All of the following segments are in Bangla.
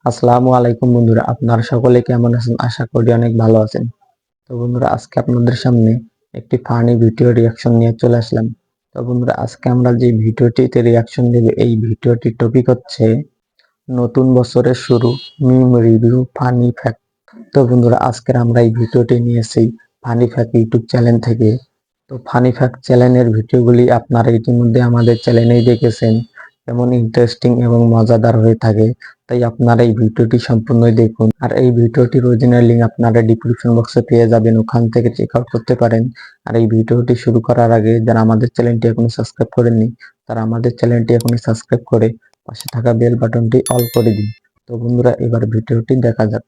আসসালামু আলাইকুম বন্ধুরা, আপনারা সকলে কেমন আছেন? আশা করি অনেক ভালো আছেন। তো বন্ধুরা, আজকে আপনাদের সামনে একটি ফানি ভিডিও রিয়াকশন নিয়ে চলে আসলাম। তো বন্ধুরা, আজকে আমরা যে ভিডিওটিতে রিয়াকশন দেব, এই ভিডিওটির টপিক হচ্ছে নতুন বছরের শুরু, মিম রিভিউ, ফানি ফ্যাক্ট। তো বন্ধুরা, আজকের আমরা এই ভিডিওটি নিয়েছি ফানি ফ্যাক্ট ইউটিউব চ্যানেল থেকে। তো ফানি ফ্যাক্ট চ্যানেলের ভিডিওগুলি আপনারা ইতিমধ্যে আমাদের চ্যানেলেই দেখেছেন, এমন ইন্টারেস্টিং এবং মজাদার হয়ে থাকে। তাই আপনারা এই ভিডিওটি সম্পূর্ণই দেখুন। আর এই ভিডিওটির অরিজিনাল লিঙ্ক আপনারা ডিসক্রিপশন বক্সে পেয়ে যাবেন, ওখান থেকে চেক আউট করতে পারেন। আর এই ভিডিওটি শুরু করার আগে যারা আমাদের চ্যানেলটি এখনো সাবস্ক্রাইব করেননি, তারা আমাদের চ্যানেলটি এখনই সাবস্ক্রাইব করে পাশে থাকা বেল বাটনটি অল করে দিন। তো বন্ধুরা, এবার ভিডিওটি দেখা যাক।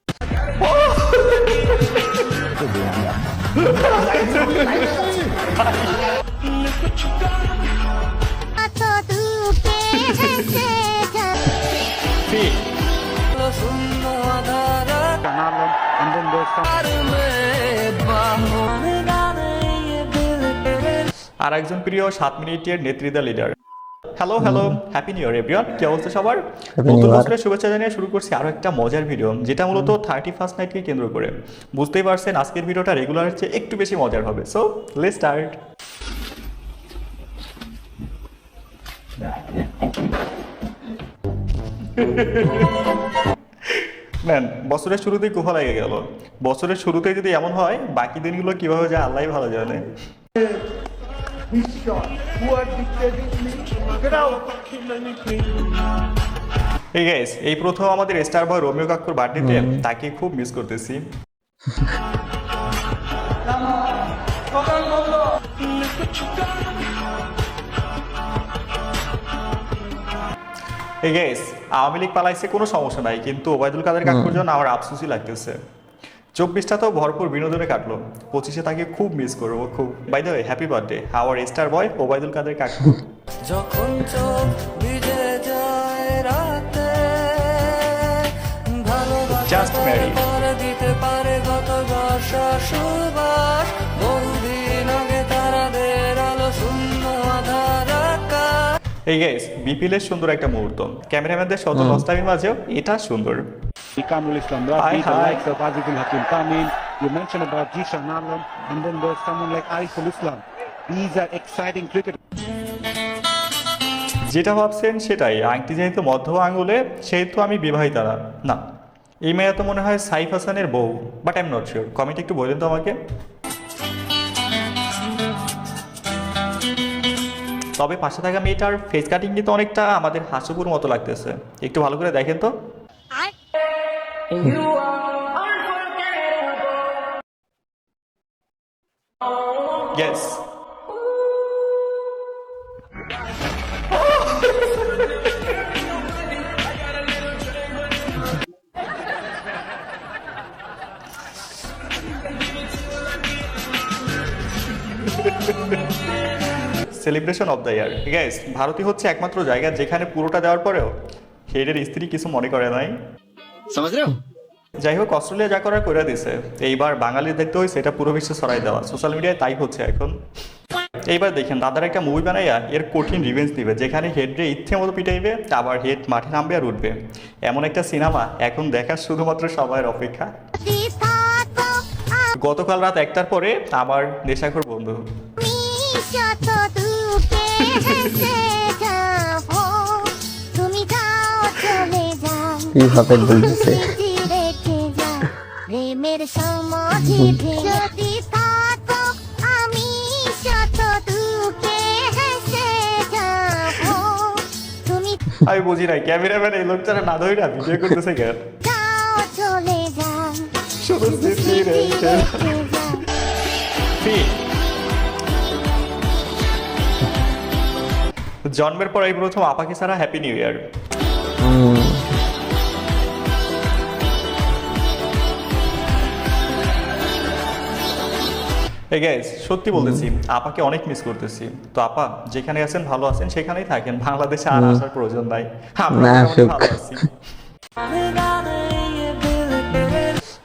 আর একজন প্রিয় 7 মিনিটের নেতৃত্ব leader. Hello hello, happy new year everyone. কি অবস্থা সবার? নতুন বছরের শুভেচ্ছা জানিয়ে শুরু করছি আরো একটা মজার ভিডিও, যেটা মূলত 31st নাইটকে কেন্দ্র করে। বুঝতেই পারছেন আজকের ভিডিওটা রেগুলারের চেয়ে একটু বেশি মজার হবে। So let's start. ম্যান, বছরের শুরুতেই কুফা লেগে গেল। বছরের শুরুতেই যদি এমন হয়, বাকি দিনগুলো কিভাবে যায় আল্লাহই ভালো জানে। এই গাইস, এই প্রথম আমাদের স্টার বয় রোমিও কাকুর বার্থডেতে তাকে খুব মিস করতেছি। এই গাইস, আওয়ামী লীগ পালাইছে কোনো সমস্যা নাই, কিন্তু ওবায়দুল কাদের কাকুর জন্য আমার আফসোসই লাগতেছে। 24টা তো ভরপুর বিনোদনে কাটলো, 25-এ তাকে খুব মিস করবো খুব। By the way, happy birthday our star boy Obaidul Quader কাকু। যখন চোখ ভিজে যায় রাতে, Just marry. ভালোবাসা দিতে পারে গত বর্ষা সুবাস, বহুদিন আগে তারাদের আলো শূন্য আধার আকাশ। এই গাইস, বিপিএলের সুন্দর একটা মুহূর্ত, ক্যামেরাম্যানদের শত নষ্টামির মাঝেও এটা সুন্দর। Kamrul Islam, Hi, the hi. likes of Azizul Hakim Tamim. You mentioned about Jishan Alam, and then there's someone like Ariful Islam. These are exciting cricket. যেটা ভাবছেন সেটাই, আংটি যেহেতু মধ্য আঙুলে সেহেতু আমি বিবাহিতা না। এই মেয়ে তো মনে হয় সাইফ হাসানের বউ, but I am not sure. Comment একটু বলেন তো আমাকে। তবে পাশে থাকা মেয়েটার ফেস কাটিং কিন্তু অনেকটা আমাদের হাসুপুর মতো লাগতেছে, একটু ভালো করে দেখেন তো। Yes. Celebration of the year. Guys, ভারতই হচ্ছে একমাত্র জায়গা যেখানে পুরোটা দেওয়ার পরেও হেডের স্ত্রী কিছু মনে করে নাই। যাই হোক, অস্ট্রেলিয়া যা করার করে দিছে, এইবার বাঙালির দেখতে হয়েছে এটা পুরো বিশ্বে ছড়াই দেওয়া। সোশ্যাল মিডিয়ায় তাই হচ্ছে এখন। এইবার দেখেন দাদার একটা মুভি বানাইয়া এর কঠিন রিভেঞ্জ দিবে, যেখানে হেডরে ইচ্ছে মতো পিটাইবে, আবার হেড মাঠে নামবে আর উঠবে। এমন একটা সিনেমা এখন দেখার শুধুমাত্র সময়ের অপেক্ষা। গতকাল রাত 1টার পরে আমার নেশাখোর বন্ধু কিভাবে বলছে আমি বুঝি নাই ক্যামেরাম্যান এই লোকটারা না ধরে ভিডিও করতেছে কেন। শুধু স্মৃতি রেখে জন্মের পর এই প্রথম আপাকে ছাড়া হ্যাপি নিউ ইয়ার। এই গাইস, সত্যি বলতেছি আপাকে অনেক মিস করতেছি। তো আপা যেখানে আছেন ভালো আছেন, সেখানেই থাকেন, বাংলাদেশে আর আসার প্রয়োজন নাই, আমরা ভালো আছি।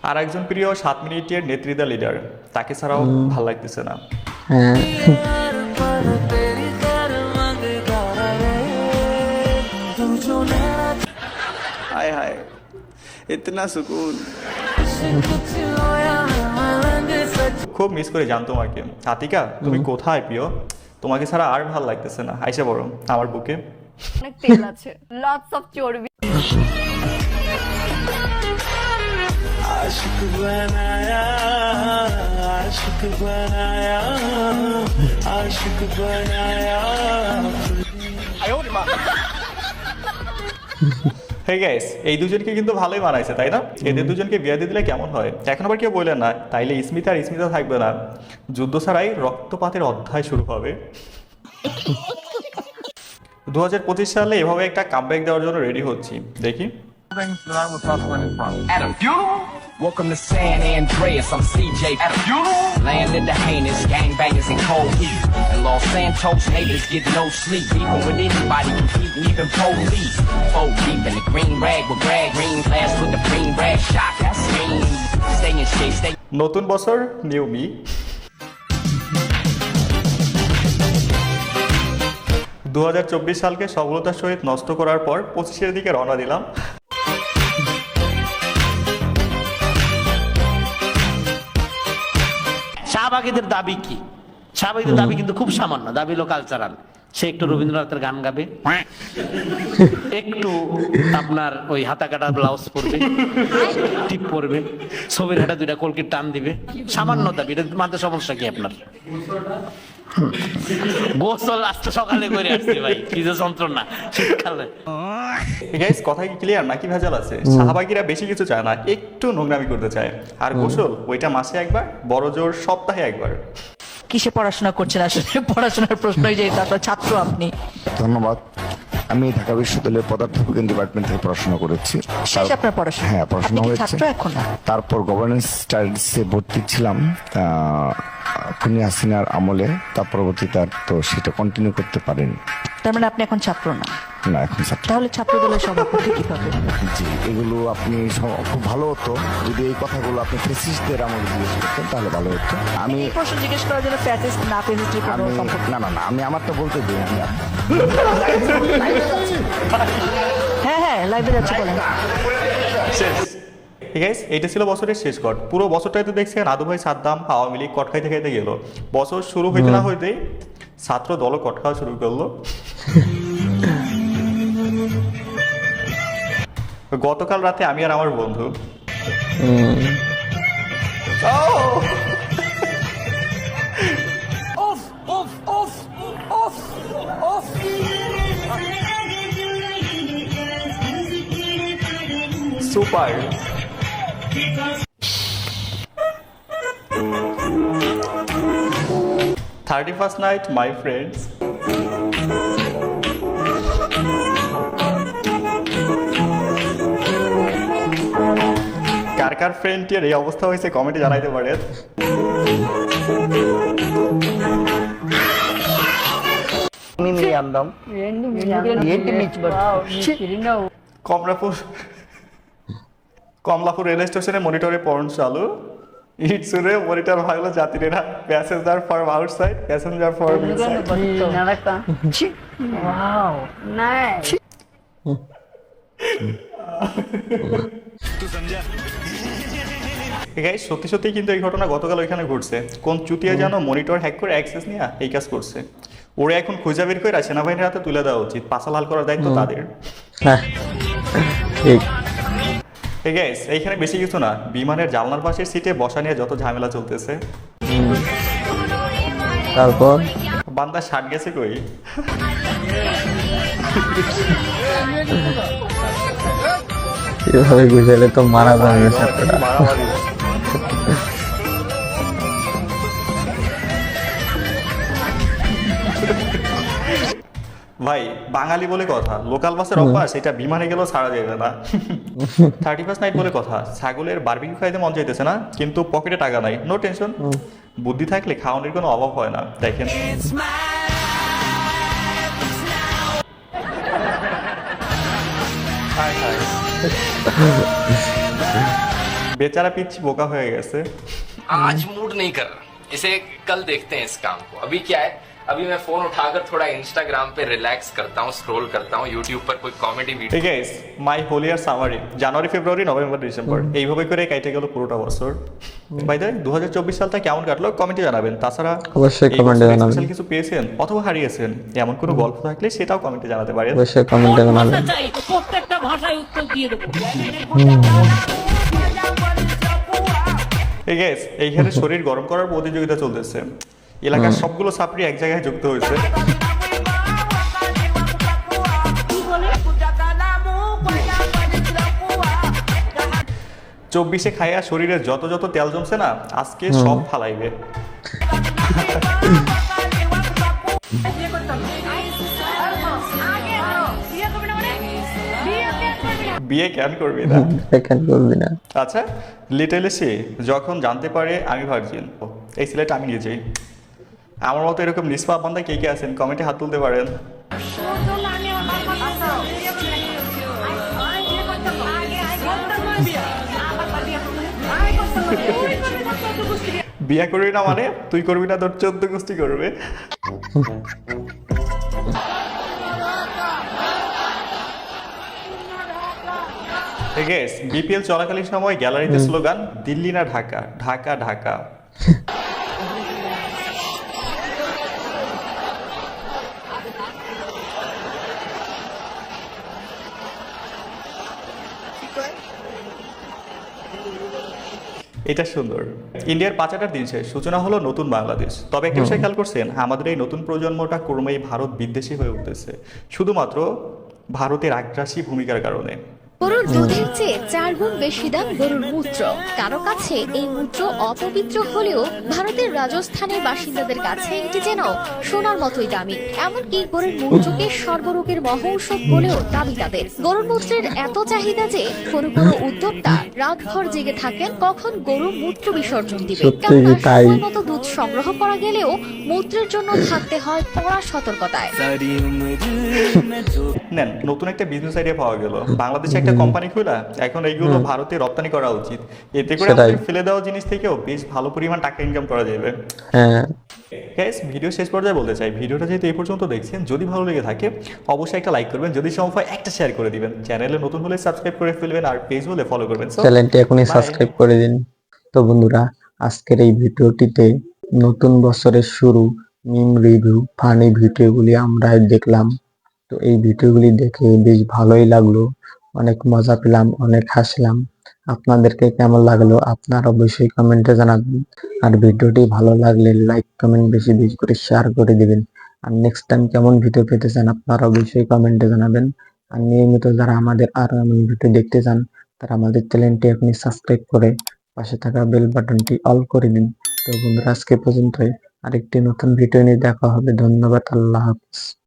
আর একজন প্রিয় 7 মিনিটের নেতৃত্ব লিডার, তাকে ছাড়াও ভালো লাগতেছে না। হায় হায়, इतना सुकून। খুব মিস করে জান তোমাকে। আতিকা তুমি কোথায় প্রিয়? তোমাকে ছাড়া আর ভাল লাগতেছে না, আইসা বড় আমার বুকে। অনেক তেল আছে, লটস অফ চর্বি। आशिक बनाया, आशिक बनाया, आशिक बनाया। হে গাইস, এই দুজনকে কিন্তু ভালোই মানাইছে তাই না? এদের দুজনকে বিয়ে দিয়ে দিলে কেমন হয়? এখন আবার কেউ বললেন না তাইলে স্মিতা আর স্মিতা থাকবে না, যুদ্ধ ছাড়াই রক্তপাতের অধ্যায় শুরু হবে। 2025 সালে এভাবে একটা কামব্যাক দেওয়ার জন্য রেডি হচ্ছি, দেখি। At a funeral? Welcome to San Andreas, I'm CJ. At a funeral? Land of the heinous, gangbangers in cold heat. And Los Santos neighbors get no sleep. Even with anybody competing, even police. 4 deep in the green rag with rag, green glass with the green rag shot. That's mean. Stay in shape, stay. নতুন বছর নিউ মি। 2024 সালকে সফলতার সহিত নষ্ট করার পর 25-এর দিকে রওনা দিলাম। শাহবাগীদের দাবি কি? শাহবাগীদের দাবি কিন্তু খুব সামান্য, দাবি হলো কালচারাল। সে একটু রবীন্দ্রনাথের গান গাবে, একটু আপনার ওই হাতা কাটা ব্লাউজ পরবে, টিপ পরবে, ছবির হাটা 2টা কলকির টান দিবে, সামান্য দাবি। এটা মানতে সমস্যা কি আপনার? গোসল আজকে সকালে করে আসছে ভাই, কি যে যন্ত্রণা শীতকালে। গাইস, কথা কি ক্লিয়ার নাকি ভেজাল আছে? শাহবাগীরা বেশি কিছু চায় না, একটু নোংরামি করতে চায়। আর গোসল ওইটা মাসে একবার, বড় জোর সপ্তাহে একবার। কিসে পড়াশোনা করছেন আসলে? পড়াশোনার প্রশ্নই যে আপনার ছাত্র আপনি। ধন্যবাদ। আমি ঢাকা বিশ্ববিদ্যালয়ের পদার্থবিজ্ঞান ডিপার্টমেন্ট থেকে পড়াশোনা করেছি। শেষ আপনার পড়াশোনা? হ্যাঁ, পড়াশোনা আপনি কি হয়েছে। ছাত্র এখন? তারপর গভর্নেন্স স্টাডিজে ভর্তি ছিলাম খুনি হাসিনার আমলে, তার পরবর্তীতে আর তো সেটা কন্টিনিউ করতে পারিনি। তার মানে আপনি এখন ছাত্র না? না, এখন ছাত্র। তাহলে ছাত্র দলের সভাপতি কিভাবে? জি, এগুলো আপনি খুব ভালো হতো যদি এই কথাগুলো আপনি ফেসিস্টদের আমাকে জিজ্ঞেস করতেন, তাহলে ভালো হতো। আমি এই প্রশ্ন জিজ্ঞেস করার জন্য ফ্যাসিস্ট না ফ্যাসিস্টের কোনো সম্পর্ক? না না না, আমি আমারটা বলতে দিই। হ্যাঁ হ্যাঁ, লাইভে যাচ্ছে, বলেন। শেষ। গাইস, এটা ছিল বছরের শেষ কট। পুরো বছরটাই তো দেখছেন আদু ভাই সাদ্দাম আওয়ামী লীগ কট খাইতে খাইতে গেল। বছর শুরু হইতে না হইতেই ছাত্র দলও কট খাওয়া শুরু করলো। গতকাল রাতে আমি আর আমার বন্ধু super. First night, my friends. কার কার ফ্রেন্ডটির এই অবস্থা হয়েছে কমেন্টে জানাইতে পারেন। কমলাপুর রেল স্টেশনে মনিটরে পর্ন চালু। ইটসুরে মনিটর ভাগলো যাত্রীরা, passenger for outside, passenger for inside. Guys, সত্যি সত্যি কিন্তু এই ঘটনা গতকাল ওইখানে ঘটছে। কোন চুতিয়া যেন মনিটর হ্যাক করে অ্যাক্সেস নিয়ে এই কাজ করছে। ওরা এখন খুঁজা বের করে সেনাবাহিনীর হাতে তুলে দেওয়া উচিত, পাছা লাল করার দায়িত্ব তাদের। গাইস, এইখানে বেশি কিছু না, বিমানের জানলার পাশের সিটে বসা নিয়ে যত ঝামেলা চলতেছে। তারপর বান্দা শার্ট গেছে কই? এভাবে বুঝাইলে তো মারা যাবে ছাত্রটা। ভাই, বাঙালি বলে কথা, লোকাল বাসের অভ্যাস এটা বিমানে গেলেও ছাড়া যাবে না। 31st নাইট বলে কথা, ছাগলের বারবিকিউ খাইতে মন চাইতেছে না, কিন্তু পকেটে টাকা নাই। নো টেনশন, বুদ্ধি থাকলে খাওয়ানোর কোনো অভাব হয় না। দেখেন, বেচারা পিচ্ছি বোকা হয়ে গেছে। आज मूड नहीं कर रहा, इसे कल देखते हैं इस काम को। अभी क्या है, अभी मैं फोन उठाकर थोड़ा इंस्टाग्राम पे रिलैक्स करता हूँ, स्क्रॉल करता हूँ, यूट्यूब पर कोई कॉमेडी वीडियो। এই guys my whole year summary January February November December এইভাবে করে কেটে গেল পুরোটা বছর। বাই দ্য 2024 সালটা কেমন কাটলো কমেন্টে জানাবেন। তাছাড়া অবশ্যই এই কমেন্টে বছর জানাবেন। স্পেশাল কিছু পেয়েছেন অথবা হারিয়েছেন এমন কোনো গল্প থাকলে সেটাও কমেন্টে জানাতে পারেন। অবশ্যই কমেন্টে জানাবেন। প্রত্যেকটা ভাষায় উত্তর দিয়ে দেবো। এই গাইস এইখানে শরীর গরম করার প্রতিযোগিতা চলতেছে, এলাকার সবগুলো ছাত্রী এক জায়গায় যুক্ত হয়েছে। 24 খাইয়া শরীরে যত যত তেল জমছে না আজকে সব ফালাইবে। বিয়ে কেন করবি না? এখানে করবি না। আচ্ছা লিটল এসে যখন জানতে পারে আমি ভার্জিন, এই সিলেট আমি নিজেই। আমার মতো এরকম নিষ্পাপ বান্দা কে কে আছেন কমেন্টে হাত তুলতে পারেন। বিয়ে করবি না মানে তুই করবি না, তোর 14 গোষ্ঠী করবে। বিপিএল চলাকালীন সময় গ্যালারিতে স্লোগান দিল্লি না ঢাকা, ঢাকা ঢাকা। এটা সুন্দর। ইন্ডিয়ার 5টার দিন শেষ, সূচনা হলো নতুন বাংলাদেশ। তবে একটা বিষয় খেয়াল করছেন, আমাদের এই নতুন প্রজন্মটা ক্রমেই ভারত বিদ্বেষী হয়ে উঠতেছে, শুধুমাত্র ভারতের আগ্রাসী ভূমিকার কারণে। গরুর দুধের চেয়ে 4 গুণ বেশি দাম গরুর মূত্র। কারো কাছে এই মূত্র অপবিত্র হলেও ভারতের রাজস্থানের বাসিন্দাদের কাছে এটি যেন সোনার মতোই দামি। এমনকি গরুর মূত্রকে সর্বরোগের মহৌষধ বলেও দাবি তাদের। গরুর মূত্রের এত চাহিদা যে কোনো কোনো উদ্যোক্তা রাতভর জেগে থাকেন কখন গরু মূত্র বিসর্জন দিবে। কেননা সময় মতো দুধ সংগ্রহ করা গেলেও মূত্রের জন্য থাকতে হয় কড়া সতর্কতায়। নেন নতুন একটা বিজনেস আইডিয়া পাওয়া গেল, বাংলাদেশে একটা কোম্পানি খোলা, এখন এইগুলো ভারতে রপ্তানি করা উচিত। এতে করে আমাদের ফেলে দেওয়া জিনিস থেকেও বেশ ভালো পরিমাণ টাকা ইনকাম করা যাবে। হ্যাঁ গাইস ভিডিও শেষ পর্যায়ে বলতে চাই, ভিডিওটা যেহেতু এই পর্যন্ত দেখছেন, যদি ভালো লেগে থাকে অবশ্যই একটা লাইক করবেন, যদি সম্ভব হয় একটা শেয়ার করে দিবেন, চ্যানেলে নতুন হলে সাবস্ক্রাইব করে ফেলবেন, আর পেজ হলে ফলো করবেন। চ্যানেলটি এখনই সাবস্ক্রাইব করে দিন। তো বন্ধুরা আজকের এই ভিডিওটিতে নতুন বছরের শুরু মিম রিভিউ ফানি ভিডিওগুলি আমরা দেখলাম। তো এই ভিডিওগুলি দেখে বেশ ভালোই লাগলো, অনেক মজা পেলাম, অনেক হাসলাম। আপনাদেরকে কেমন লাগলো আপনারা অবশ্যই কমেন্টে জানাবেন। আর ভিডিওটি ভালো লাগলে লাইক কমেন্ট বেশি বেশি করে শেয়ার করে দিবেন। আর নেক্সট টাইম কেমন ভিডিও পেতে চান আপনারা অবশ্যই কমেন্টে জানাবেন। আর নিয়মিত যারা আমাদের আরো এমন ভিডিও দেখতে চান তারা আমাদের চ্যানেলটি এখনই সাবস্ক্রাইব করে পাশে থাকা বেল বাটনটি অল করে দিন। তো বন্ধুরা আজকে পর্যন্তই, আরেকটি নতুন ভিডিও নিয়ে দেখা হবে। ধন্যবাদ, আল্লাহ হাফেজ।